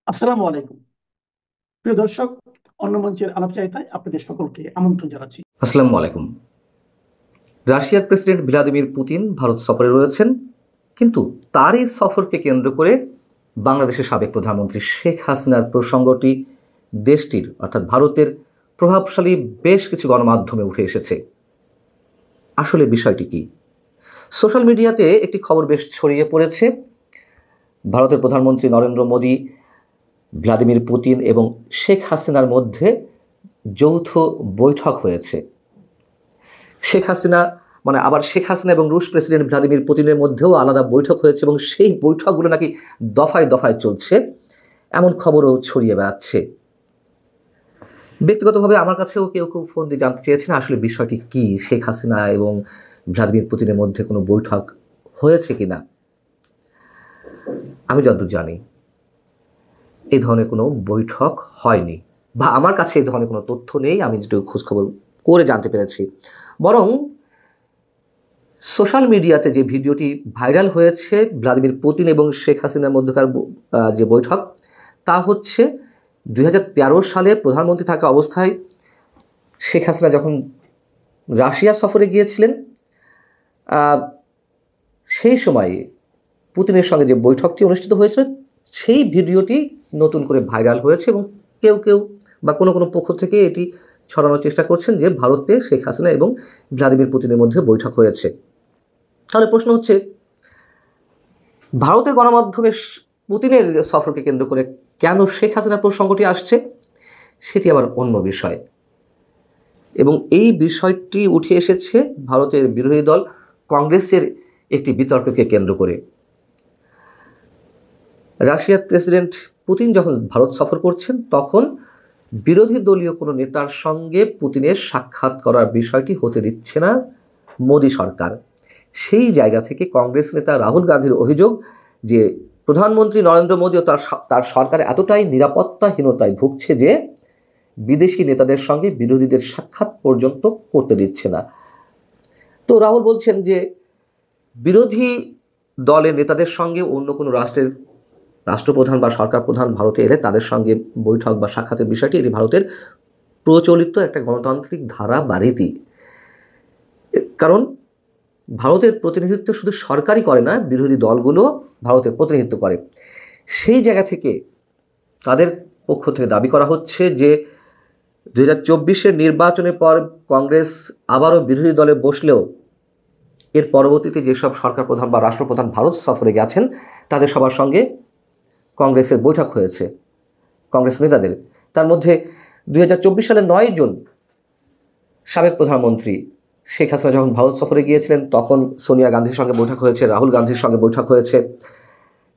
আসসালামু আলাইকুম। প্রিয় দর্শক, অন্য মঞ্চের আলাপচারিতায় আপনাদের সকলকে আমন্ত্রণ জানাচ্ছি। আসসালামু আলাইকুম। রাশিয়ার প্রেসিডেন্ট ভ্লাদিমির পুতিন ভারত সফরে রয়েছেন, কিন্তু তার এই সফরকে কেন্দ্র করে বাংলাদেশের সাবেক প্রধানমন্ত্রী শেখ হাসিনার প্রসঙ্গটি দেশটির অর্থাৎ ভারতের প্রভাবশালী বেশ কিছু গণমাধ্যমে উঠে এসেছে। আসলে বিষয়টি কি? সোশ্যাল মিডিয়াতে একটি খবর বেশ ছড়িয়ে পড়েছে। ভারতের প্রধানমন্ত্রী নরেন্দ্র মোদী, ভ্লাদিমির পুতিন এবং শেখ হাসিনার মধ্যে যৌথ বৈঠক হয়েছে। শেখ হাসিনা এবং রুশ প্রেসিডেন্ট ভ্লাদিমির পুতিনের মধ্যেও আলাদা বৈঠক হয়েছে এবং সেই বৈঠকগুলো নাকি দফায় দফায় চলছে, এমন খবরও ছড়িয়ে বেড়াচ্ছে। ব্যক্তিগতভাবে আমার কাছেও কেউ কেউ ফোন দিয়ে জানতে চেয়েছেন আসলে বিষয়টি কি, শেখ হাসিনা এবং ভ্লাদিমির পুতিনের মধ্যে কোনো বৈঠক হয়েছে কিনা। আমি যতদূর জানি এই ধরনের কোনো বৈঠক হয়নি, বা আমার কাছে এই ধরনের কোনো তথ্য নেই। আমি যেটুকু খোঁজখবর করে জানতে পেরেছি, বরং সোশ্যাল মিডিয়াতে যে ভিডিওটি ভাইরাল হয়েছে ভ্লাদিমির পুতিন এবং শেখ হাসিনার মধ্যকার যে বৈঠক, তা হচ্ছে 2013 সালে প্রধানমন্ত্রী থাকা অবস্থায় শেখ হাসিনা যখন রাশিয়া সফরে গিয়েছিলেন, সেই সময়ে পুতিনের সঙ্গে যে বৈঠকটি অনুষ্ঠিত হয়েছিল সেই ভিডিওটি নতুন করে ভাইরাল হয়েছে এবং কেউ কেউ বা কোনো কোনো পক্ষ থেকে এটি ছড়ানোর চেষ্টা করছেন যে ভারতে শেখ হাসিনা এবং ভ্লাদিমির পুতিনের মধ্যে বৈঠক হয়েছে। তাহলে প্রশ্ন হচ্ছে, ভারতের গণমাধ্যমে পুতিনের সফরকে কেন্দ্র করে কেন শেখ হাসিনার প্রসঙ্গটি আসছে, সেটি আবার অন্য বিষয়। এবং এই বিষয়টি উঠে এসেছে ভারতের বিরোধী দল কংগ্রেসের একটি বিতর্ককে কেন্দ্র করে। রাশিয়ার প্রেসিডেন্ট পুতিন যখন ভারত সফর করছেন, তখন বিরোধী দলীয় কোনো নেতার সঙ্গে পুতিনের সাক্ষাৎ করার বিষয়টি হতে দিচ্ছে না মোদী সরকার। সেই জায়গা থেকে কংগ্রেস নেতা রাহুল গান্ধীর অভিযোগ যে প্রধানমন্ত্রী নরেন্দ্র মোদী ও তার সরকার এতটাই নিরাপত্তাহীনতায় ভুগছে যে বিদেশি নেতাদের সঙ্গে বিরোধীদের সাক্ষাৎ পর্যন্ত করতে দিচ্ছে না। তো রাহুল বলছেন যে বিরোধী দলের নেতাদের সঙ্গে অন্য কোনো রাষ্ট্রের রাষ্ট্রপ্রধান বা সরকার প্রধান ভারতে এলে তাদের সঙ্গে বৈঠক বা সাক্ষাতের বিষয়টি এটি ভারতের প্রচলিত একটা গণতান্ত্রিক ধারা বা রীতি। কারণ ভারতের প্রতিনিধিত্ব শুধু সরকারই করে না, বিরোধী দলগুলো ভারতের প্রতিনিধিত্ব করে। সেই জায়গা থেকে তাদের পক্ষ থেকে দাবি করা হচ্ছে যে 2024 নির্বাচনের পর কংগ্রেস আবারও বিরোধী দলে বসলেও এর পরবর্তীতে যেসব সরকার প্রধান বা রাষ্ট্রপ্রধান ভারত সফরে গেছেন তাদের সবার সঙ্গে কংগ্রেসের বৈঠক হয়েছে, কংগ্রেস নেতাদের। তার মধ্যে 2024 সালের 9 জুন সাবেক প্রধানমন্ত্রী শেখ হাসিনা যখন ভারত সফরে গিয়েছিলেন, তখন সোনিয়া গান্ধীর সঙ্গে বৈঠক হয়েছে, রাহুল গান্ধীর সঙ্গে বৈঠক হয়েছে।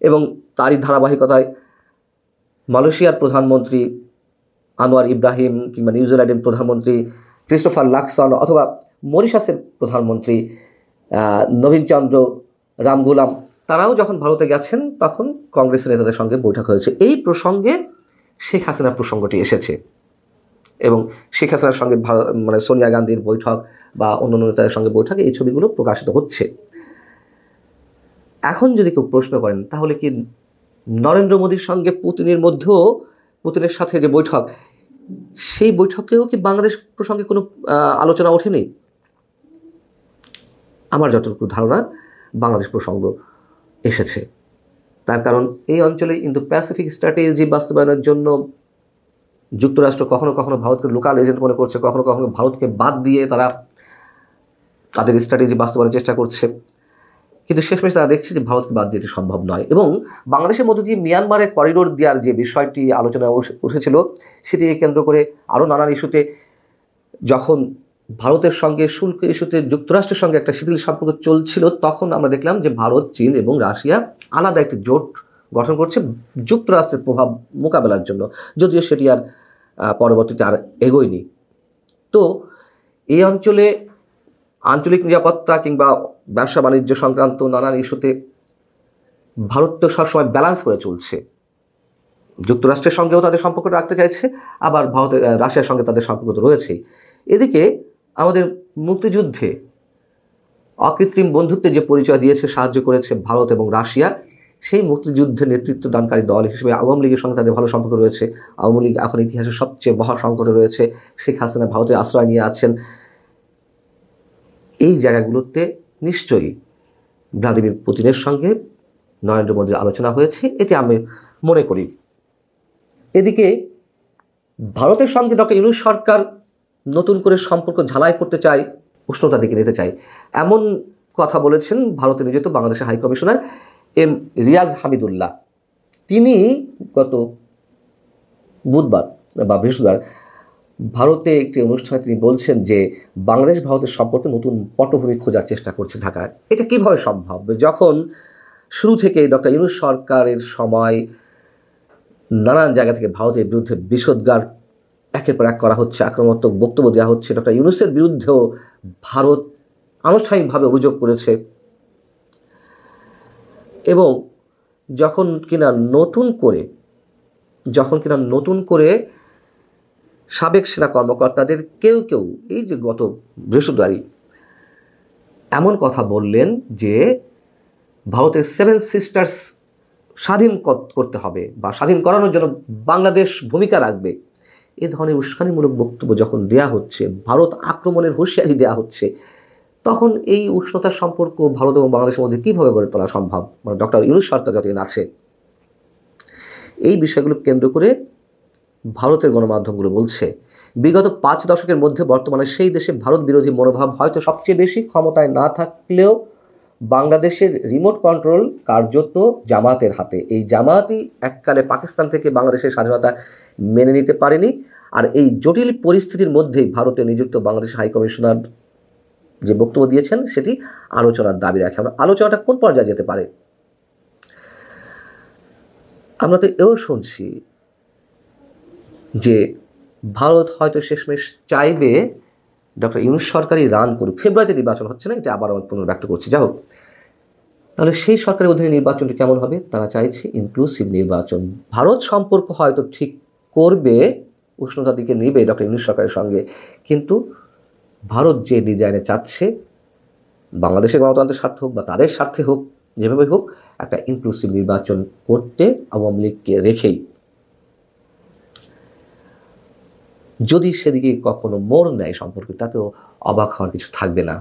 এবং তারই ধারাবাহিকতায় মালয়েশিয়ার প্রধানমন্ত্রী আনোয়ার ইব্রাহিম, কিংবা নিউজিল্যান্ডের প্রধানমন্ত্রী ক্রিস্টোফার লাকসন, অথবা মরিশাসের প্রধানমন্ত্রী নবীন চন্দ্র রামগুলাম, তারাও যখন ভারতে গেছেন তখন কংগ্রেসের নেতাদের সঙ্গে বৈঠক হয়েছে। এই প্রসঙ্গে শেখ হাসিনার প্রসঙ্গটি এসেছে এবং শেখ হাসিনার সঙ্গে সোনিয়া গান্ধীর বৈঠক বা অন্য নেতাদের সঙ্গে বৈঠক, এই ছবিগুলো প্রকাশিত হচ্ছে। এখন যদি কেউ প্রশ্ন করেন তাহলে কি নরেন্দ্র মোদীর সঙ্গে পুতিনের সাথে যে বৈঠক, সেই বৈঠকেও কি বাংলাদেশ প্রসঙ্গে কোনো আলোচনা ওঠেনি? আমার যতটুকু ধারণা বাংলাদেশ প্রসঙ্গ এসেছে। তার কারণ এই অঞ্চলে ইন্দো প্যাসিফিক স্ট্র্যাটেজি বাস্তবায়নের জন্য যুক্তরাষ্ট্র কখনো কখনো ভারতকে লোকাল এজেন্ট মনে করছে, কখনো কখনো ভারতকে বাদ দিয়ে তারা তাদের স্ট্র্যাটেজি বাস্তবায়নের চেষ্টা করছে। কিন্তু শেষমেশ তারা দেখছে যে ভারতকে বাদ দিয়ে এটি সম্ভব নয়। এবং বাংলাদেশের মধ্যে দিয়ে মিয়ানমারের করিডোর দেওয়ার যে বিষয়টি আলোচনায় উঠেছিল, সেটিকে কেন্দ্র করে আরও নানান ইস্যুতে, যখন ভারতের সঙ্গে শুল্ক ইস্যুতে যুক্তরাষ্ট্রের সঙ্গে একটা শিথিল সম্পর্ক চলছিল, তখন আমরা দেখলাম যে ভারত, চীন এবং রাশিয়া আলাদা একটি জোট গঠন করছে যুক্তরাষ্ট্রের প্রভাব মোকাবেলার জন্য, যদিও সেটি আর পরবর্তীতে আর এগোয়নি। তো এই অঞ্চলে আঞ্চলিক নিরাপত্তা কিংবা ব্যবসা বাণিজ্য সংক্রান্ত নানান ইস্যুতে ভারত তো সবসময় ব্যালেন্স করে চলছে। যুক্তরাষ্ট্রের সঙ্গেও তাদের সম্পর্ক রাখতে চাইছে, আবার রাশিয়ার সঙ্গে তাদের সম্পর্ক তো রয়েছেই। এদিকে আমাদের মুক্তিযুদ্ধে অকৃত্রিম বন্ধুত্বের যে পরিচয় দিয়েছে, সাহায্য করেছে ভারত এবং রাশিয়া, সেই মুক্তিযুদ্ধের নেতৃত্ব দানকারী দল হিসেবে আওয়ামী লীগের সঙ্গে তাদের ভালো সম্পর্ক রয়েছে। আওয়ামী লীগ এখন ইতিহাসের সবচেয়ে মহা সংকটে রয়েছে। শেখ হাসিনা ভারতে আশ্রয় নিয়ে আছেন। এই জায়গাগুলোতে নিশ্চয়ই ভ্লাদিমির পুতিনের সঙ্গে নরেন্দ্র মোদীর আলোচনা হয়েছে, এটি আমি মনে করি। এদিকে ভারতের সঙ্গে ডক্টর ইউনূস সরকার নতুন করে সম্পর্ক ঝালাই করতে চায়, উষ্ণতার দিকে নিতে চায়, এমন কথা বলেছেন ভারতে নিযুক্ত বাংলাদেশের high commissioner M Riaz Hamidullah. তিনি গত বুধবার বা বৃহস্পতিবার ভারতে একটি অনুষ্ঠানে তিনি বলছেন যে বাংলাদেশ ভারতের সম্পর্কে নতুন পটভূমি খোঁজার চেষ্টা করছে ঢাকায়। এটা কিভাবে সম্ভব, যখন শুরু থেকে ডক্টর ইউনূস সরকারের সময় নানান জায়গা থেকে ভারতের বিরুদ্ধে বিষোদ্গার একের পর এক করা হচ্ছে, আক্রমণাত্মক বক্তব্য দেওয়া হচ্ছে। ডক্টর ইউনূসের বিরুদ্ধেও ভারত আনুষ্ঠানিকভাবে অভিযোগ করেছে, এবং যখন কিনা নতুন করে সাবেক সেনা কর্মকর্তাদের কেউ এই যে গত বৃহস্পতিবারই এমন কথা বললেন যে ভারতের 7 সিস্টার্স স্বাধীন করতে হবে বা স্বাধীন করানোর জন্য বাংলাদেশ ভূমিকা রাখবে। এ ধরনের উস্কানিমূলক বক্তব্য যখন দেয়া হচ্ছে, ভারত আক্রমণের হুঁশিয়ারি দেওয়া হচ্ছে, তখন এই উষ্ণতার সম্পর্ক ভারত এবং বাংলাদেশের মধ্যে কীভাবে গড়ে তোলা সম্ভব? মানে ডক্টর ইউনূস সরকার যতদিন আছে, এই বিষয়গুলো কেন্দ্র করে ভারতের গণমাধ্যমগুলো বলছে বিগত 5 দশকের মধ্যে বর্তমানে সেই দেশে ভারত বিরোধী মনোভাব হয়তো সবচেয়ে বেশি। ক্ষমতায় না থাকলেও বাংলাদেশের রিমোট কন্ট্রোল কার্যত জামাতের হাতে। এই জামাতই এককালে পাকিস্তান থেকে বাংলাদেশের স্বাধীনতা মেনে নিতে পারেনি। আর এই জটিল পরিস্থিতির মধ্যেই ভারতে নিযুক্ত বাংলাদেশের হাই কমিশনার যে বক্তব্য দিয়েছেন সেটি আলোচনার দাবি রাখে। আলোচনাটা কোন পর্যায়ে যেতে পারে? আমরা তো এও শুনছি যে ভারত হয়তো শেষমেশ চাইবে ডক্টর ইউনূস সরকারই রান করুক। ফেব্রুয়ারিতে নির্বাচন হচ্ছে না, এটা আবার আমি পুনর্ব্যক্ত করছি। যাই হোক, তাহলে সেই সরকারের অধীনে নির্বাচনটি কেমন হবে? তারা চাইছে ইনক্লুসিভ নির্বাচন। ভারত সম্পর্ক হয়তো ঠিক করবে, উষ্ণতার দিকে নেবে ডক্টর ইউনূস সরকারের সঙ্গে, কিন্তু ভারত যে ডিজাইনে চাচ্ছে, বাংলাদেশের গণতন্ত্রের স্বার্থ হোক বা তাদের স্বার্থে হোক, যেভাবে হোক একটা ইনক্লুসিভ নির্বাচন করতে আওয়ামী লীগকে রেখেই। যদি সেদিকে কখনো মোড় নেয় সম্পর্কে, তাতেও অবাক হওয়ার কিছু থাকবে না।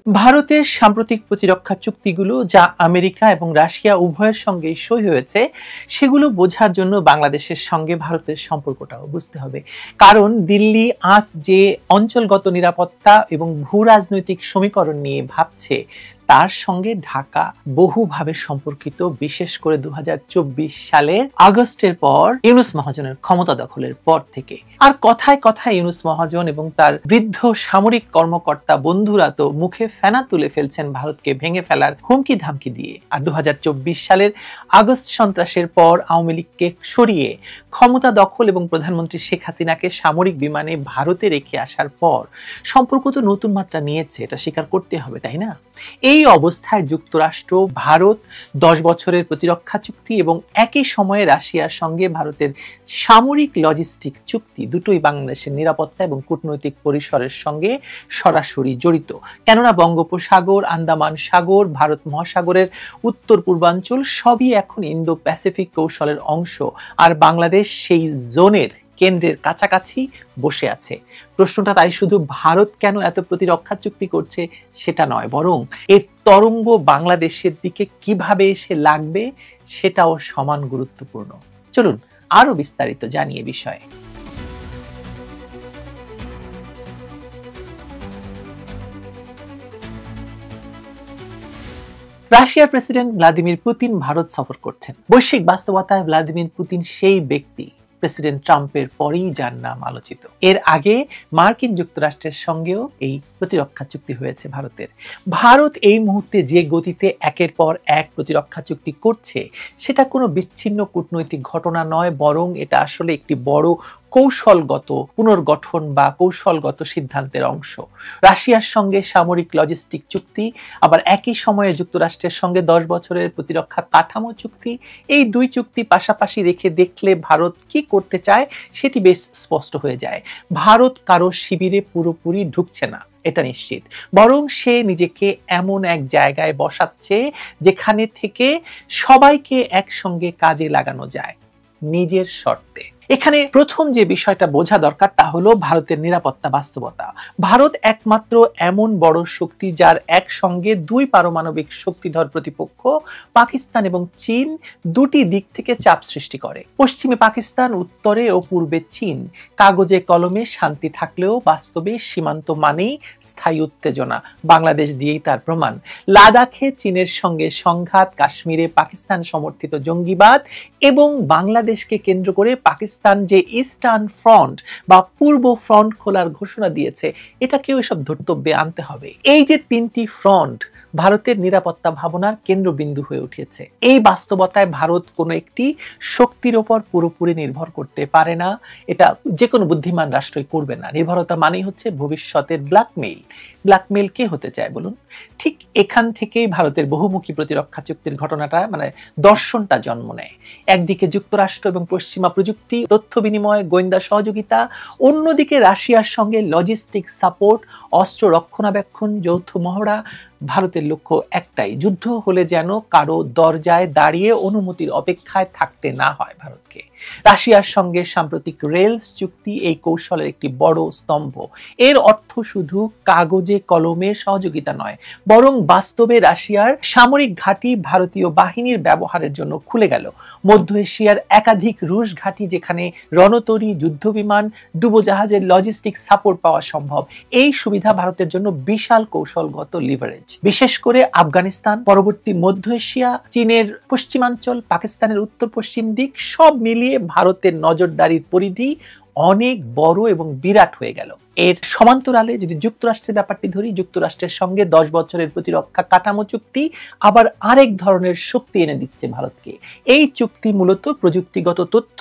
ভারতের সাম্প্রতিক প্রতিরক্ষা চুক্তিগুলো যা আমেরিকা এবং রাশিয়া উভয়ের সঙ্গে সই হয়েছে, সেগুলো বোঝার জন্য বাংলাদেশের সঙ্গে ভারতের সম্পর্কটাও বুঝতে হবে। কারণ দিল্লি আজ যে অঞ্চলগত নিরাপত্তা এবং ভূ রাজনৈতিক সমীকরণ নিয়ে ভাবছে, তার সঙ্গে ঢাকা বহুভাবে সম্পর্কিত। বিশেষ করে 2024 সালের আগস্টের পর ইউনূস মহাজনের ক্ষমতা দখলের পর থেকে। আর কথায় কথায় ইউনূস মহাজন এবং তার বৃদ্ধ সামরিক কর্মকর্তা বন্ধুরা তো মুখে ফেনা তুলে ফেলছেন ভারতকে ভেঙে ফেলার হুমকি ধামকি দিয়ে। আর 2024 সালের আগস্ট সন্ত্রাসের পর আওয়ামী লীগকে সরিয়ে ক্ষমতা দখল এবং প্রধানমন্ত্রী শেখ হাসিনাকে সামরিক বিমানে ভারতে রেখে আসার পর সম্পর্ক তো নতুন মাত্রা নিয়েছে, এটা স্বীকার করতে হবে, তাই না? এই অবস্থায় যুক্তরাষ্ট্র ভারত 10 বছরের প্রতিরক্ষা চুক্তি এবং একই সময়ে রাশিয়ার সঙ্গে ভারতের সামরিক লজিস্টিক চুক্তি দুটোই বাংলাদেশের নিরাপত্তা এবং কূটনৈতিক পরিসরের সঙ্গে সরাসরি জড়িত। কেননা বঙ্গোপসাগর, আন্দামান সাগর, ভারত মহাসাগরের উত্তর পূর্বাঞ্চল সবই এখন ইন্দো প্যাসিফিক কৌশলের অংশ, আর বাংলাদেশ সেই জোনের কেন্দ্রের কাছাকাছি বসে আছে। প্রশ্নটা তাই শুধু ভারত কেন এত প্রতিরক্ষা চুক্তি করছে সেটা নয়, বরং এর তরঙ্গ বাংলাদেশের দিকে কিভাবে এসে লাগবে সেটাও সমান গুরুত্বপূর্ণ। চলুন আরো বিস্তারিত জানি এ বিষয়ে। রাশিয়ার প্রেসিডেন্ট ভ্লাদিমির পুতিন ভারত সফর করছেন। বৈশ্বিক বাস্তবতায় ভ্লাদিমির পুতিন সেই ব্যক্তি প্রেসিডেন্ট ট্রাম্পের পরেই যার নাম আলোচিত। এর আগে মার্কিন যুক্তরাষ্ট্রের সঙ্গেও এই প্রতিরক্ষা চুক্তি হয়েছে ভারতের। ভারত এই মুহূর্তে যে গতিতে একের পর এক প্রতিরক্ষা চুক্তি করছে, সেটা কোনো বিচ্ছিন্ন কূটনৈতিক ঘটনা নয়, বরং এটা আসলে একটি বড় কৌশলগত পুনর্গঠন বা কৌশলগত সিদ্ধান্তের অংশ। রাশিয়ার সঙ্গে সামরিক লজিস্টিক চুক্তি, আবার একই সময়ে যুক্তরাষ্ট্রের সঙ্গে 10 বছরের প্রতিরক্ষা কাঠামো চুক্তি, এই দুই চুক্তি পাশাপাশি রেখে দেখলে ভারত কি করতে চায় সেটি বেশ স্পষ্ট হয়ে যায়। ভারত কারো শিবিরে পুরোপুরি ঢুকছে না, এটা নিশ্চিত। বরং সে নিজেকে এমন এক জায়গায় বসাচ্ছে যেখানে থেকে সবাইকে একসঙ্গে কাজে লাগানো যায় নিজের শর্তে। এখানে প্রথম যে বিষয়টা বোঝা দরকার তা হলো ভারতের নিরাপত্তা বাস্তবতা। ভারত একমাত্র এমন বড় শক্তি যার একসঙ্গে দুই পারমাণবিক শক্তিধর প্রতিপক্ষ পাকিস্তান এবং চীন দুটি দিক থেকে চাপ সৃষ্টি করে। পশ্চিমে পাকিস্তান, উত্তরে ও পূর্বে চীন। কাগজে কলমে শান্তি থাকলেও বাস্তবে সীমান্ত মানেই স্থায়ী উত্তেজনা। বাংলাদেশ দিয়েই তার প্রমাণ। লাদাখে চীনের সঙ্গে সংঘাত, কাশ্মীরে পাকিস্তান সমর্থিত জঙ্গিবাদ এবং বাংলাদেশকে কেন্দ্র করে পাকিস্তান যে ইস্টার্ন ফ্রন্ট বা পূর্ব ফ্রন্ট খোলার ঘোষণা দিয়েছে, এটাকেও এসব ধর্তব্যে আনতে হবে। এই যে তিনটি ফ্রন্ট ভারতের নিরাপত্তা ভাবনার কেন্দ্রবিন্দু হয়ে উঠেছে। এই বাস্তবতায় ভারত কোনো একটি শক্তির ওপর পুরোপুরি নির্ভর করতে পারে না। এটা যে কোনো বুদ্ধিমান রাষ্ট্রই করবে না। নির্ভরতা মানেই হচ্ছে ভবিষ্যতের ব্ল্যাকমেইল। ব্ল্যাকমেইল কে হতে চায় বলুন? ঠিক এখান থেকেই ভারতের বহুমুখী প্রতিরক্ষা চুক্তির ঘটনাটা দর্শনটা জন্ম নেয়। একদিকে যুক্তরাষ্ট্র এবং পশ্চিমা প্রযুক্তি, তথ্য বিনিময়, গোয়েন্দা সহযোগিতা, অন্যদিকে রাশিয়ার সঙ্গে লজিস্টিক সাপোর্ট, অস্ত্র রক্ষণাবেক্ষণ, যৌথ মহড়া। ভারতের লক্ষ্য একটাই, যুদ্ধ হলে যেন কারো দরজায় দাঁড়িয়ে অনুমতির অপেক্ষায় থাকতে না হয় ভারতকে। রাশিয়ার সঙ্গে সাম্প্রতিক রেলস চুক্তি এই কৌশলের একটি বড় স্তম্ভ। এর অর্থ শুধু কাগজে কলমে সহযোগিতা নয়, বরং বাস্তবে রাশিয়ার সামরিক ঘাঁটি ভারতীয় বাহিনীর ব্যবহারের জন্য খুলে গেল। মধ্য এশিয়ার একাধিক রুশ ঘাঁটি যেখানে রণতরী, যুদ্ধবিমান, ডুবোজাহাজের লজিস্টিক সাপোর্ট পাওয়া সম্ভব। এই সুবিধা ভারতের জন্য বিশাল কৌশলগত লিভারেজ। বিশেষ করে আফগানিস্তান, পরবর্তী মধ্য এশিয়া, চীনের পশ্চিমাঞ্চল, পাকিস্তানের উত্তর পশ্চিম দিক, সব মিলিয়ে ভারতের নজরদারির পরিধি অনেক বড় এবং বিরাট হয়ে গেল। এর সমান্তরালে যদি যুক্তরাষ্ট্রের ব্যাপারটি ধরি, যুক্তরাষ্ট্রের সঙ্গে 10 বছরের প্রতিরক্ষা কাঠামো চুক্তি আবার আরেক ধরনের শক্তি এনে দিচ্ছে ভারতকে। এই চুক্তি মূলত প্রযুক্তিগত তথ্য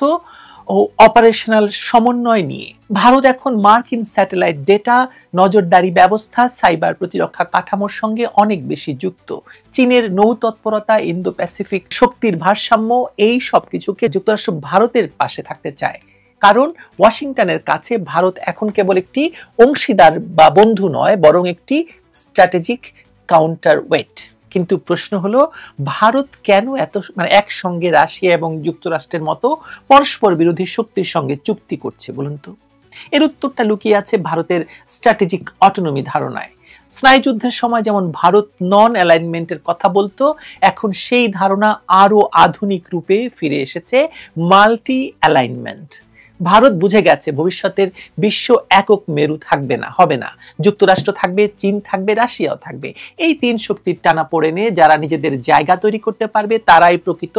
ও অপারেশনাল সমন্বয় নিয়ে। ভারত এখন মার্কিন স্যাটেলাইট ডেটা, নজরদারি ব্যবস্থা, সাইবার প্রতিরক্ষা কাঠামোর সঙ্গে অনেক বেশি যুক্ত। চীনের নৌতৎপরতা, ইন্দো প্যাসিফিক শক্তির ভারসাম্য, এই সবকিছুকে যুক্তরাষ্ট্র ভারতের পাশে থাকতে চায়। কারণ ওয়াশিংটনের কাছে ভারত এখন কেবল একটি অংশীদার বা বন্ধু নয়, বরং একটি স্ট্র্যাটেজিক কাউন্টার ওয়েট। কিন্তু প্রশ্ন হলো, ভারত কেন এত একসঙ্গে রাশিয়া এবং যুক্তরাষ্ট্রের মতো পরস্পর বিরোধী শক্তির সঙ্গে চুক্তি করছে বলুন তো? এর উত্তরটা লুকিয়ে আছে ভারতের স্ট্র্যাটেজিক অটোনমি ধারণায়। স্নায়ুযুদ্ধের সময় যেমন ভারত নন অ্যালাইনমেন্টের কথা বলতো, এখন সেই ধারণা আরো আধুনিক রূপে ফিরে এসেছে, মাল্টি অ্যালাইনমেন্ট। ভারত বুঝে গেছে ভবিষ্যতের বিশ্ব একক মেরু থাকবে না, হবে না। যুক্তরাষ্ট্র থাকবে, চীন থাকবে, রাশিয়াও থাকবে। এই তিন শক্তির টানাপোড়েনে যারা নিজেদের জায়গা তৈরি করতে পারবে তারাই প্রকৃত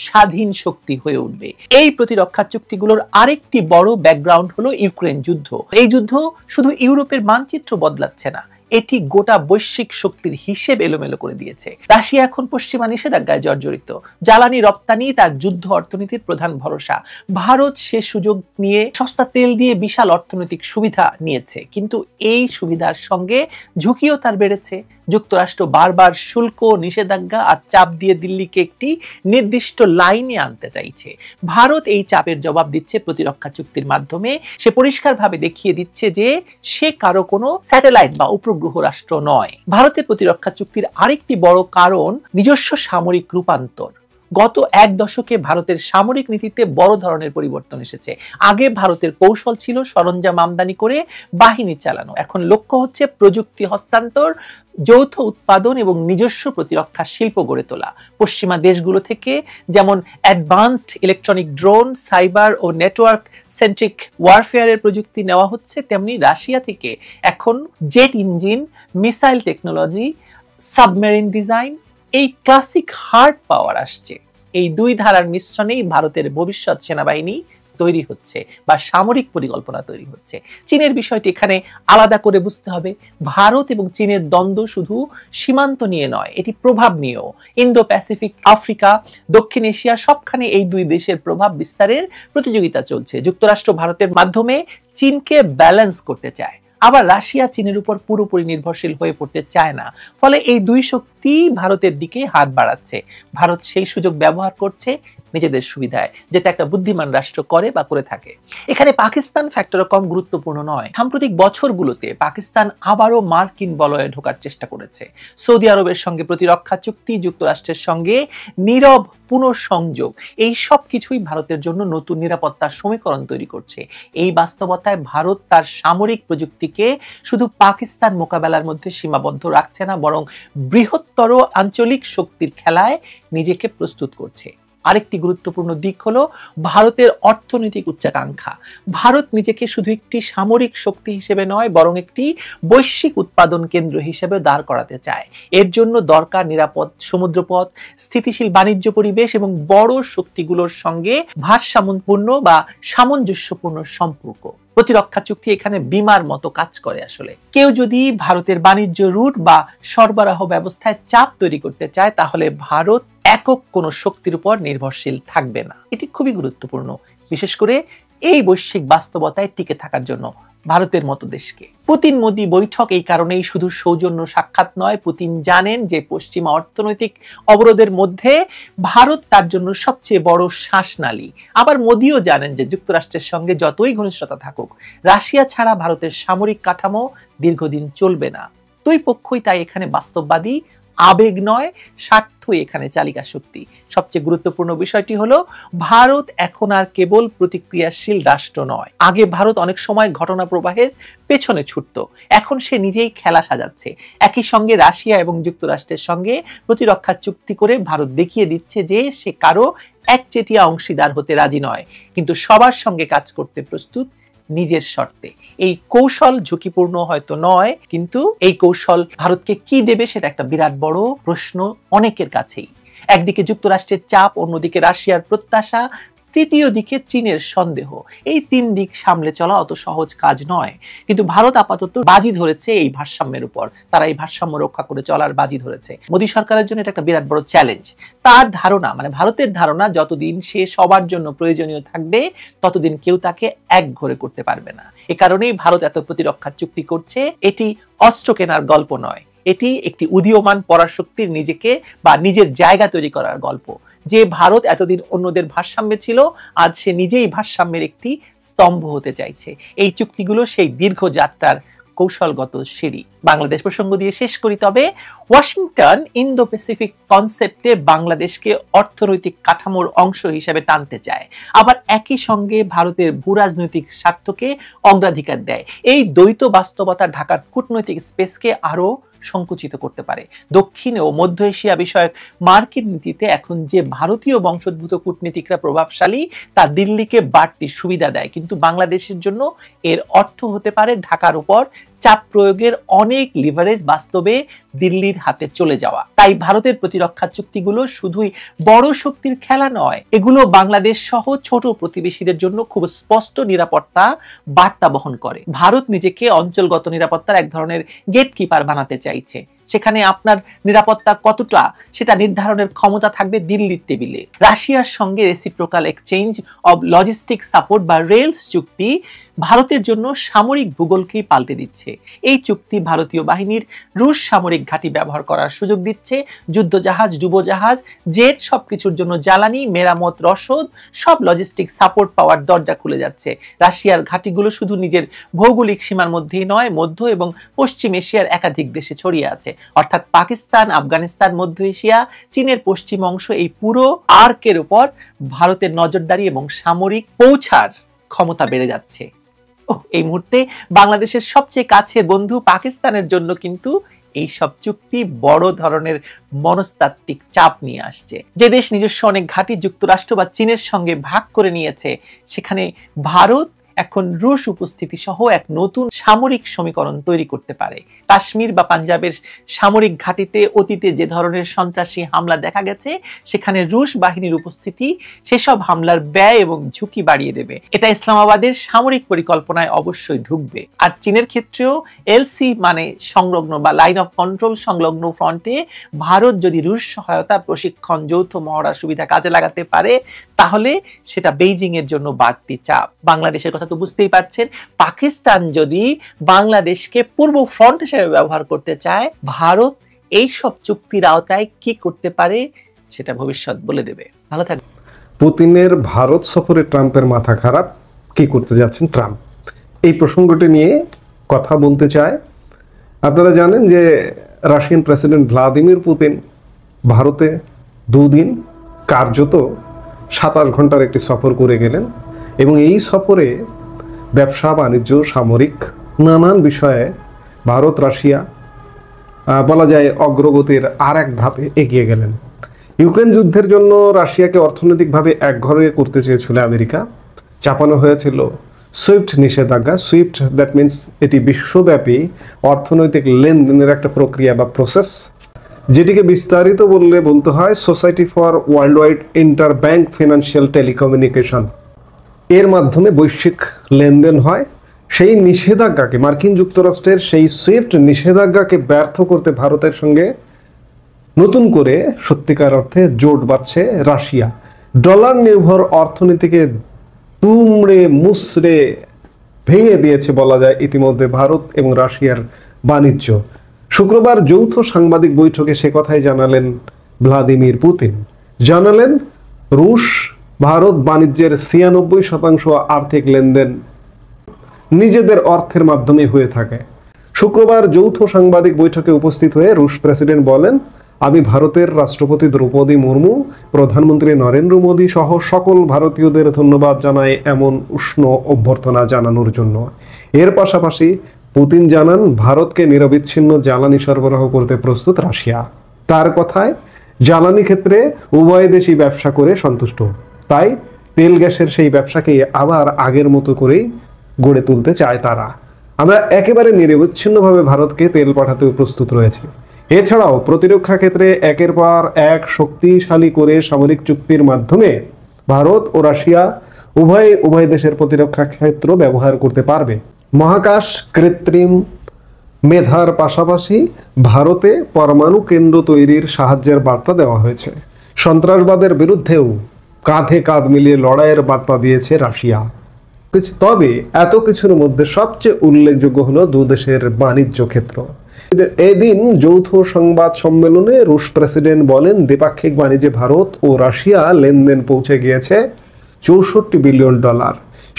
স্বাধীন শক্তি হয়ে উঠবে। এই প্রতিরক্ষা চুক্তিগুলোর আরেকটি বড় ব্যাকগ্রাউন্ড হলো ইউক্রেন যুদ্ধ। এই যুদ্ধ শুধু ইউরোপের মানচিত্র বদলাচ্ছে না, এটি গোটা বৈশ্বিক শক্তির হিসেব এলোমেলো করে দিয়েছে। রাশিয়া এখন পশ্চিমা নিষেধাজ্ঞায় জর্জরিত। জ্বালানি রপ্তানি তার যুদ্ধ অর্থনীতির প্রধান ভরসা। ভারত সে সুযোগ নিয়ে সস্তা তেল দিয়ে বিশাল অর্থনৈতিক সুবিধা নিয়েছে, কিন্তু এই সুবিধার সঙ্গে ঝুঁকিও তার বেড়েছে। যুক্তরাষ্ট্র বারবার শুল্ক, নিষেধাজ্ঞা আর চাপ দিয়ে দিল্লিকে একটি নির্দিষ্ট লাইনে আনতে চাইছে। ভারত এই চাপের জবাব দিচ্ছে প্রতিরক্ষা চুক্তির মাধ্যমে। সে পরিষ্কারভাবে দেখিয়ে দিচ্ছে যে সে কারো কোনো স্যাটেলাইট বা উপগ্রহ রাষ্ট্র নয়। ভারতের প্রতিরক্ষা চুক্তির আরেকটি বড় কারণ নিজস্ব সামরিক রূপান্তর। গত এক দশকে ভারতের সামরিক নীতিতে বড় ধরনের পরিবর্তন এসেছে। আগে ভারতের কৌশল ছিল সরঞ্জাম আমদানি করে বাহিনী চালানো, এখন লক্ষ্য হচ্ছে প্রযুক্তি হস্তান্তর, যৌথ উৎপাদন এবং নিজস্ব প্রতিরক্ষা শিল্প গড়ে তোলা। পশ্চিমা দেশগুলো থেকে যেমন অ্যাডভান্সড ইলেকট্রনিক ড্রোন, সাইবার ও নেটওয়ার্ক সেন্ট্রিক ওয়ারফেয়ারের প্রযুক্তি নেওয়া হচ্ছে, তেমনি রাশিয়া থেকে এখন jet engine, missile technology, submarine design, এই ক্লাসিক হার্ড পাওয়ার আসছে। এই দুই ধারার মিশ্রণেই ভারতের ভবিষ্যৎ সেনাবাহিনী তৈরি হচ্ছে বা সামরিক পরিকল্পনা তৈরি হচ্ছে। চীনের বিষয়টি এখানে আলাদা করে বুঝতে হবে। ভারত এবং চীনের দ্বন্দ্ব শুধু সীমান্ত নিয়ে নয়, এটি প্রভাব নিয়েও। ইন্দো প্যাসিফিক, আফ্রিকা, দক্ষিণ এশিয়া সবখানে এই দুই দেশের প্রভাব বিস্তারের প্রতিযোগিতা চলছে। যুক্তরাষ্ট্র ভারতের মাধ্যমে চীনকে ব্যালেন্স করতে চায়, আবার রাশিয়া চীনের উপর পুরোপুরি নির্ভরশীল হয়ে পড়তে চায় না। ফলে এই দুই শক্তি ভারতের দিকে হাত বাড়াচ্ছে। ভারত সেই সুযোগ ব্যবহার করছে, নিজেদের সুবিধায়, যেটা একটা বুদ্ধিমান রাষ্ট্র করে বা করে থাকে। এখানে পাকিস্তান ফ্যাক্টরও কম গুরুত্বপূর্ণ নয়। সাম্প্রতিক বছরগুলোতে পাকিস্তান আবারও মার্কিন বলয়ে ঢোকার চেষ্টা করেছে। সৌদি আরবের সঙ্গে প্রতিরক্ষা চুক্তি, যুক্তরাষ্ট্রের সঙ্গে নীরব পুনঃসংযোগ, এই সব কিছুই ভারতের জন্য নতুন নিরাপত্তার সমীকরণ তৈরি করছে। এই বাস্তবতায় ভারত তার সামরিক প্রযুক্তিকে শুধু পাকিস্তান মোকাবেলার মধ্যে সীমাবদ্ধ রাখছে না, বরং বৃহত্তর আঞ্চলিক শক্তির খেলায় নিজেকে প্রস্তুত করছে। আরেকটি গুরুত্বপূর্ণ দিক হলো ভারতের অর্থনৈতিক উচ্চাকাঙ্ক্ষা। ভারত নিজেকে শুধু একটি সামরিক শক্তি হিসেবে নয়, বরং একটি বৈশ্বিক উৎপাদন কেন্দ্র হিসেবে দাঁড় করাতে চায়। এর জন্য দরকার নিরাপদ সমুদ্রপথ, স্থিতিশীল বাণিজ্য পরিবেশ এবং বড় শক্তিগুলোর সঙ্গে ভারসাম্যপূর্ণ বা সামঞ্জস্যপূর্ণ সম্পর্ক। প্রতিরক্ষা চুক্তি এখানে বিমার মতো কাজ করে। আসলে কেউ যদি ভারতের বাণিজ্য রুট বা সরবরাহ ব্যবস্থায় চাপ তৈরি করতে চায়, তাহলে ভারত একক কোনো শক্তির উপর নির্ভরশীল থাকবে না। এটি খুবই গুরুত্বপূর্ণ, বিশেষ করে এই বৈশ্বিক বাস্তবতায় টিকে থাকার জন্য ভারতের মতো দেশকে। পুতিন মোদি বৈঠক এই কারণেই শুধু সৌজন্য সাক্ষাৎ নয়। পুতিন জানেন যে পশ্চিমা অর্থনৈতিক অবরোধের মধ্যে ভারত তার জন্য সবচেয়ে বড় শ্বাসনালী। আবার মোদিও জানেন যে যুক্তরাষ্ট্রের সঙ্গে যতই ঘনিষ্ঠতা থাকুক, রাশিয়া ছাড়া ভারতের সামরিক কাঠামো দীর্ঘদিন চলবে না। দুই পক্ষই তাই এখানে বাস্তববাদী, আবেগ নয় স্বার্থই এখানে চালিকা শক্তি। সবচেয়ে গুরুত্বপূর্ণ বিষয়টি হলো ভারত এখন আর কেবল প্রতিক্রিয়াশীল রাষ্ট্র নয়। আগে ভারত অনেক সময় ঘটনা প্রবাহের পেছনে ছুটতো, এখন সে নিজেই খেলা সাজাচ্ছে। একই সঙ্গে রাশিয়া এবং যুক্তরাষ্ট্রের সঙ্গে প্রতিরক্ষা চুক্তি করে ভারত দেখিয়ে দিচ্ছে যে সে কারো একচেটিয়া অংশীদার হতে রাজি নয়, কিন্তু সবার সঙ্গে কাজ করতে প্রস্তুত নিজের শর্তে। এই কৌশল ঝুঁকিপূর্ণ হয়তো নয়, কিন্তু এই কৌশল ভারতকে কি দেবে সেটা একটা বিরাট বড় প্রশ্ন অনেকের কাছেই। একদিকে যুক্তরাষ্ট্রের চাপ, অন্যদিকে রাশিয়ার প্রত্যাশা, তৃতীয় দিকে চীনের সন্দেহ। এই তিন দিক সামলে চলা অত সহজ কাজ নয়, কিন্তু ভারত আপাতত বাজি ধরেছে এই ভারসাম্যের উপর। তারা এই ভারসাম্য রক্ষা করে চলার বাজি ধরেছে। মোদী সরকারের জন্য এটা একটা বিরাট বড় চ্যালেঞ্জ। তার ধারণা, মানে ভারতের ধারণা, যতদিন সে সবার জন্য প্রয়োজনীয় থাকবে ততদিন কেউ তাকে একঘরে করতে পারবে না। এ কারণেই ভারত এত প্রতিরক্ষা চুক্তি করছে। এটি অস্ত্র কেনার গল্প নয়, এটি একটি উদীয়মান পরাশক্তির নিজেকে বা নিজের জায়গা তৈরি করার গল্প। যে ভারত এতদিন অন্যদের ভারসাম্যে ছিল, আজ সে নিজেই ভারসাম্যের একটি স্তম্ভ হতে চাইছে। এই চুক্তিগুলো সেই দীর্ঘ যাত্রার কৌশলগত সিঁড়ি। বাংলাদেশ প্রসঙ্গ দিয়ে শেষ করি। তবে ওয়াশিংটন ইন্দো প্যাসিফিক কনসেপ্টে বাংলাদেশকে অর্থনৈতিক কাঠামোর অংশ হিসেবে টানতে চায়, আবার একই সঙ্গে ভারতের ভূরাজনৈতিক স্বার্থকে অগ্রাধিকার দেয়। এই দ্বৈত বাস্তবতা ঢাকার কূটনৈতিক স্পেসকে আরো সংকুচিত করতে পারে। দক্ষিণ ও মধ্য এশিয়া বিষয়ক মার্কিন নীতিতে এখন যে ভারতীয় বংশোদ্ভূত কূটনীতিকরা প্রভাবশালী, তা দিল্লিকে বাড়তি সুবিধা দেয়, কিন্তু বাংলাদেশের জন্য এর অর্থ হতে পারে ঢাকার উপর চাপ প্রয়োগের অনেক লিভারেজ বাস্তবে দিল্লির হাতে চলে যাওয়া। তাই ভারতের প্রতিরক্ষা চুক্তিগুলো শুধুই বড় শক্তির খেলা নয়, এগুলো বাংলাদেশ সহ ছোট প্রতিবেশীদের জন্য খুব স্পষ্ট নিরাপত্তা বার্তা বহন করে। ভারত নিজেকে অঞ্চলগত নিরাপত্তার এক ধরনের গেটকিপার বানাতে চাইছে। সেখানে আপনার নিরাপত্তা কতটা সেটা নির্ধারণের ক্ষমতা থাকবে দিল্লির টেবিলে। রাশিয়ার সঙ্গে reciprocal exchange of logistic support বা রেলস চুক্তি ভারতের জন্য সামরিক ভূগোলকেই পাল্টে দিচ্ছে। এই চুক্তি ভারতীয় বাহিনীর রুশ সামরিক ঘাঁটি ব্যবহার করার সুযোগ দিচ্ছে। যুদ্ধজাহাজ, ডুবোজাহাজ, জেট সবকিছুর জন্য জ্বালানি, মেরামত, রসদ, সব লজিস্টিক সাপোর্ট পাওয়ার দরজা খুলে যাচ্ছে। রাশিয়ার ঘাঁটিগুলো শুধু নিজের ভৌগোলিক সীমার মধ্যেই নয়, মধ্য এবং পশ্চিম এশিয়ার একাধিক দেশে ছড়িয়ে আছে। অর্থাৎ পাকিস্তান, আফগানিস্তান, মধ্য এশিয়া, চীনের পশ্চিম অংশ, এই পুরো আর্কের উপর ভারতের নজরদারি এবং সামরিক পৌঁছার ক্ষমতা বেড়ে যাচ্ছে। এই মুহূর্তে বাংলাদেশের সবচেয়ে কাছের বন্ধু পাকিস্তানের জন্য কিন্তু এই সব চুক্তি বড় ধরনের মনস্তাত্ত্বিক চাপ নিয়ে আসছে। যে দেশ নিজস্ব অনেক ঘাঁটি যুক্তরাষ্ট্র বা চীনের সঙ্গে ভাগ করে নিয়েছে, সেখানে ভারত এখন রুশ উপস্থিতি সহ এক নতুন সামরিক সমীকরণ তৈরি করতে পারে। কাশ্মীর বা পাঞ্জাবের সামরিক ঘাঁটিতে অতীতে যে ধরনের সন্ত্রাসী হামলা দেখা গেছে, সেখানে রুশ বাহিনীর উপস্থিতি সেসব হামলার ব্যয় এবং ঝুঁকি বাড়িয়ে দেবে। এটা ইসলামাবাদের সামরিক পরিকল্পনায় অবশ্যই ঢুকবে। আর চীনের ক্ষেত্রেও এলসি মানে সংলগ্ন বা লাইন অফ কন্ট্রোল সংলগ্ন ফ্রন্টে ভারত যদি রুশ সহায়তা, প্রশিক্ষণ, যৌথ মহড়া সুবিধা কাজে লাগাতে পারে, তাহলে সেটা বেইজিং এর জন্য বাড়তি চাপ। বাংলাদেশের কথা তো বুঝতেই পারছেন। পাকিস্তান যদি বাংলাদেশকে পূর্ব ফ্রন্ট হিসেবে ব্যবহার করতে চায়, ভারত এই সব চুক্তির আওতায় কি করতে পারে সেটা ভবিষ্যৎ বলে দেবে। ভালো থাকবে। পুতিনের ভারত সফরে ট্রাম্পের মাথা খারাপ, কি করতে যাচ্ছেন ট্রাম্প, এই প্রসঙ্গটি নিয়ে কথা বলতে চায়। আপনারা জানেন যে রাশিয়ান প্রেসিডেন্ট ভ্লাদিমির পুতিন ভারতে 2 দিন কার্যত 27 ঘন্টার একটি সফর করে গেলেন এবং এই সফরে ব্যবসা বাণিজ্য সামরিক নানান বিষয়ে ভারত রাশিয়া বলা যায় অগ্রগতির আর এক ধাপে এগিয়ে গেলেন। ইউক্রেন যুদ্ধের জন্য রাশিয়াকে অর্থনৈতিকভাবে একঘরে করতে চেয়েছিল আমেরিকা, চাপানো হয়েছিল সুইফট নিষেধাজ্ঞা। সুইফট দ্যাট মিনস এটি বিশ্বব্যাপী অর্থনৈতিক লেনদেনের একটা প্রক্রিয়া বা প্রসেস, যেটিকে বিস্তারিত বলতে হয় society for world wide inter bank financial telecommunication. এর মাধ্যমে বৈশ্বিক লেনদেন হয়। সেই নিষেধাজ্ঞাকে মার্কিন যুক্তরাষ্ট্রের সেই সুইফট নিষেধাজ্ঞাকে ব্যর্থ করতে ভারতের সঙ্গে নতুন করে সত্যিকার অর্থে জোট বাড়ছে রাশিয়া। ডলার নির্ভর অর্থনীতিকে তুমড়ে মুসড়ে ভেঙে দিয়েছে বলা যায় ইতিমধ্যে ভারত এবং রাশিয়ার বাণিজ্য। শুক্রবার যৌথ সাংবাদিক বৈঠকে সে কথাই জানালেন ভ্লাদিমির পুতিন। জানালেন রুশ ভারত বাণিজ্যের 96% আর্থিক লেনদেন নিজেদের অর্থের মাধ্যমে হয়ে থাকে। শুক্রবার যৌথ সাংবাদিক বৈঠকে উপস্থিত হয়ে রুশ প্রেসিডেন্ট বলেন, আমি ভারতের রাষ্ট্রপতি দ্রৌপদী মুর্মু, প্রধানমন্ত্রী নরেন্দ্র মোদী সহ সকল ভারতীয়দের ধন্যবাদ জানাই এমন উষ্ণ অভ্যর্থনা জানানোর জন্য। এর পাশাপাশি পুতিন জানান ভারতকে নিরবিচ্ছিন্ন জ্বালানি সরবরাহ করতে প্রস্তুত রাশিয়া। তার কথায় জ্বালানি ক্ষেত্রে উভয় দেশই ব্যবসা করে সন্তুষ্ট, তাই তেল গ্যাসের সেই ব্যবসাকে আবার আগের মতো করেই গড়ে তুলতে চায় তারা। আমরা একেবারে নিরবিচ্ছিন্নভাবে ভারতকে তেল পাঠাতেও প্রস্তুত রয়েছে। এছাড়াও প্রতিরক্ষা ক্ষেত্রে একের পর এক শক্তিশালী করে সামরিক চুক্তির মাধ্যমে ভারত ও রাশিয়া উভয় দেশের প্রতিরক্ষা ক্ষেত্র ব্যবহার করতে পারবে। মহাকাশ কৃত্রিম মেধার পাশাপাশি ভারতে পরমাণু কেন্দ্র তৈরির সাহায্যের বার্তা দেওয়া হয়েছে। সন্ত্রাসবাদের বিরুদ্ধেও কাঁধে কাঁধ মিলিয়ে লড়াইয়ের বার্তা দিয়েছে রাশিয়া। তবে এত কিছুর মধ্যে সবচেয়ে উল্লেখযোগ্য হলো দুদেশের বাণিজ্য ক্ষেত্র। এদিন যৌথ সংবাদ সম্মেলনে রুশ প্রেসিডেন্ট বলেন, দ্বিপাক্ষিক বাণিজ্যে ভারত ও রাশিয়া লেনদেন পৌঁছে গিয়েছে $64 বিলিয়ন।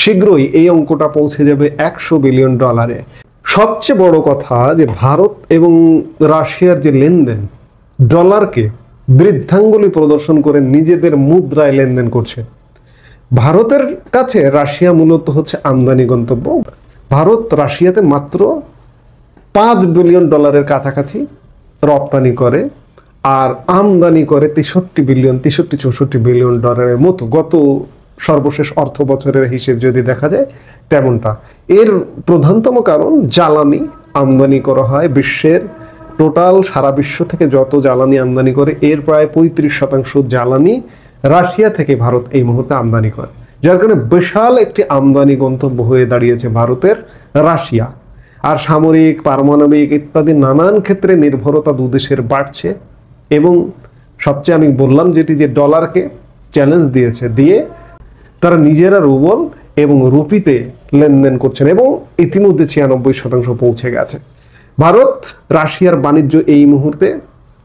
শীঘ্রই এই অঙ্কটা পৌঁছে যাবে $100 বিলিয়ন। সবচেয়ে বড় কথা যে ভারত এবং রাশিয়ার যে লেনদেন ডলারকে বৃদ্ধাঙ্গুলি প্রদর্শন করে নিজেদের মুদ্রায় লেনদেন করছে। ভারতের কাছে রাশিয়া মূলত হচ্ছে আমদানি গন্তব্য। ভারত রাশিয়াতে মাত্র $5 বিলিয়ন কাছাকাছি রপ্তানি করে আর আমদানি করে $63-64 বিলিয়ন মতো। গত সর্বশেষ অর্থ বছরের হিসেব যদি দেখা যায় তেমনটা। এর প্রধানতম কারণ জ্বালানি আমদানি করা হয়। বিশ্বের টোটাল সারা বিশ্ব থেকে যত জ্বালানি আমদানি করে এর প্রায় 35% জ্বালানি রাশিয়া থেকে ভারত এই মুহূর্তে আমদানি করে, যার কারণে বিশাল একটি আমদানি গন্তব্য হয়ে দাঁড়িয়েছে ভারতের রাশিয়া। আর সামরিক পারমাণবিক ইত্যাদি নানান ক্ষেত্রে নির্ভরতা দুদেশের বাড়ছে এবং সবচেয়ে আমি বললাম যেটি যে ডলারকে চ্যালেঞ্জ দিয়েছে, দিয়ে তারা নিজেরা রুবল এবং রুপিতে লেনদেন করছেন এবং ইতিমধ্যে 96% পৌঁছে গেছে। ভারত রাশিয়ার বাণিজ্য এই মুহূর্তে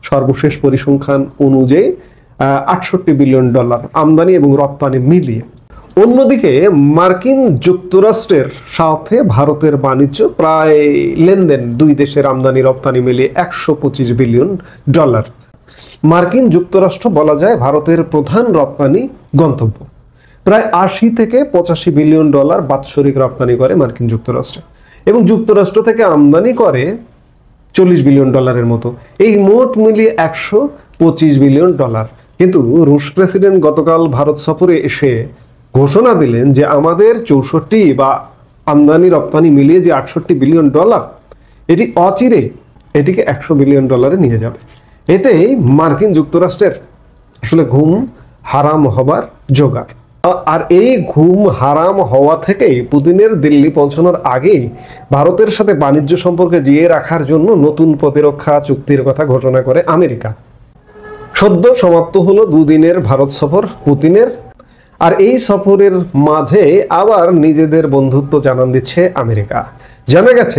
সর্বশেষ পরিসংখ্যান অনুযায়ী $68 বিলিয়ন আমদানি এবং রপ্তানি মিলিয়ে। অন্যদিকে মার্কিন যুক্তরাষ্ট্রের সাথে ভারতের বাণিজ্য প্রায় লেনদেন দুই দেশের আমদানি রপ্তানি মিলিয়ে $125 বিলিয়ন। মার্কিন যুক্তরাষ্ট্র বলা যায় ভারতের প্রধান রপ্তানি গন্তব্য। প্রায় $80-85 বিলিয়ন বাৎসরিক রপ্তানি করে মার্কিন যুক্তরাষ্ট্র এবং যুক্তরাষ্ট্র থেকে আমদানি করে $40 বিলিয়ন মতো। এই মোট মিলিয়ে $125 বিলিয়ন। কিন্তু রুশ প্রেসিডেন্ট গতকাল ভারত সফরে এসে ঘোষণা দিলেন যে আমাদের 64 বা আমদানি রপ্তানি মিলিয়ে যে $68 বিলিয়ন এটি অচিরে এটিকে $100 বিলিয়ন নিয়ে যাবে। এতেই মার্কিন যুক্তরাষ্ট্রের আসলে ঘুম হারাম হবার জোগাড়। আর এই ঘুম হারাম হওয়া থেকেই পুতিনের দিল্লি পৌঁছানোর আগেই ভারতের সাথে বাণিজ্য সম্পর্কে জিয়ে রাখার জন্য নতুন প্রতিরক্ষা চুক্তির কথা ঘোষণা করে আমেরিকা। সদ্য সমাপ্ত হলো 2 দিনের ভারত সফর পুতিনের। আর এই সফরের মাঝে আবার নিজেদের বন্ধুত্ব জানান দিচ্ছে আমেরিকা। জানা গেছে